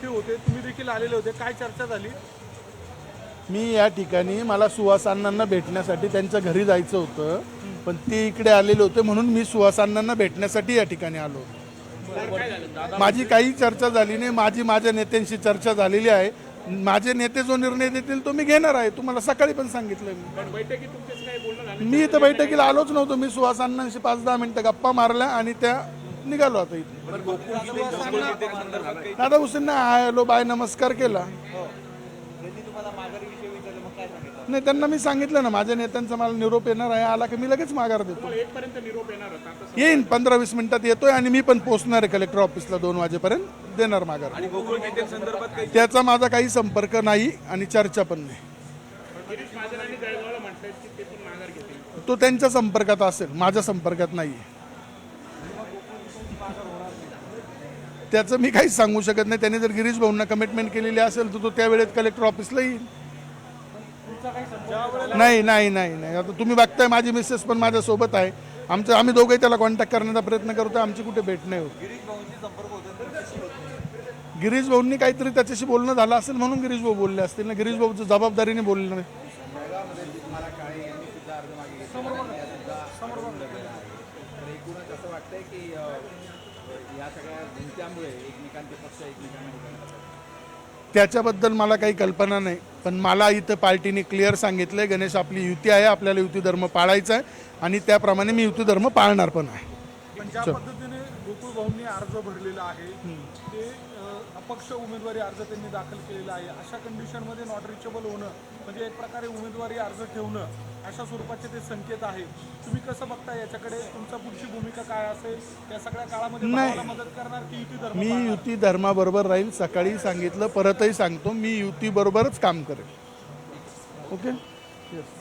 मोठे होते, तुम्ही देखील आलेले होते, काय चर्चा झाली? मी या ठिकाणी मला सुहास अण्णांना भेटण्यासाठी त्यांच्या घरी जायचं होतं, पण ते इकडे आलेले होते म्हणून मी सुहास अण्णांना भेटण्यासाठी या ठिकाणी आलो होतो. माझी काही चर्चा झाली नाही. माझ्या नेत्यांशी चर्चा झालेली आहे. माझे नेते जो निर्णय देतील तो मी घेणार आहे. तुम्हाला सकाळी पण सांगितलं बैठकीत तुमच्याशी काही बोलणं झालं? मी इथं बैठकीला आलोच नव्हतो. मी सुहास अण्णांशी 5-10 मिनिटं गप्पा मारल्या आणि त्या निघालो आता इथे. दादा हुसेंना हॅलो बाय नमस्कार केला. नाही, त्यांना मी सांगितलं ना माझ्या नेत्यांचा मला निरोप येणार आहे, आला की मी लगेच माघार देतो. 1 पर्यंत निरोप येणार होता, आता येईन 15-20 मिनिटात येतोय आणि मी पण पोहोचणार आहे कलेक्टर ऑफिसला 2 वाजेपर्यंत, देणार माघार. त्याचा माझा काही संपर्क नाही आणि चर्चा पण नाही. गिरीश महाजनांनी जळगावला म्हटलंय की ते पण माघार घेतील. तो त्यांच्या संपर्कात असेल, माझ्या संपर्कात नाही. त्याचं मी काहीच सांगू शकत नाही. त्याने जर गिरीश भाऊंना कमिटमेंट केलेली असेल तर तो त्यावेळेत कलेक्टर ऑफिसला येईल. नाही नाही नाही नाही आता तुम्ही बघताय माझी मिसेस पण माझ्यासोबत आहे. आम्ही दोघंही त्याला कॉन्टॅक्ट करण्याचा प्रयत्न करतोय. आमची कुठे भेट नाही होत. गिरीश भाऊंनी काहीतरी त्याच्याशी बोलणं झालं असेल म्हणून गिरीश भाऊ बोलले असतील ना. गिरीश भाऊ जबाबदारीने बोलले नाही. त्याच्याबद्दल मला काही कल्पना नाही, पण मला इथं पार्टीने क्लिअर सांगितलंय गणेश आपली युती आहे, आपल्याला युती धर्म पाळायचा आहे आणि त्याप्रमाणे मी युती धर्म पाळणार पण आहे. पण ज्या पद्धतीने गोकुळ भाऊंनी अर्ज भरलेला आहे ते अपक्ष उमेदवारी अर्ज त्यांनी दाखल केलेला आहे, अशा कंडिशनमध्ये नॉट रिचेबल होणं म्हणजे एक प्रकारे उमेदवारी अर्ज ठेवणं अशा स्वरूपाचे ते संकेत आहे. तुम्ही कसं बघता याच्याकडे? तुमचा पुढची भूमिका काय असेल? या सगळ्या काळामध्ये भावाला मदत करणार की युती धर्म? मी युती धर्माबरोबर राहील. सकाळी सांगितलं, परतही सांगतो, मी युती बरोबरच काम करेल. ओके. येस.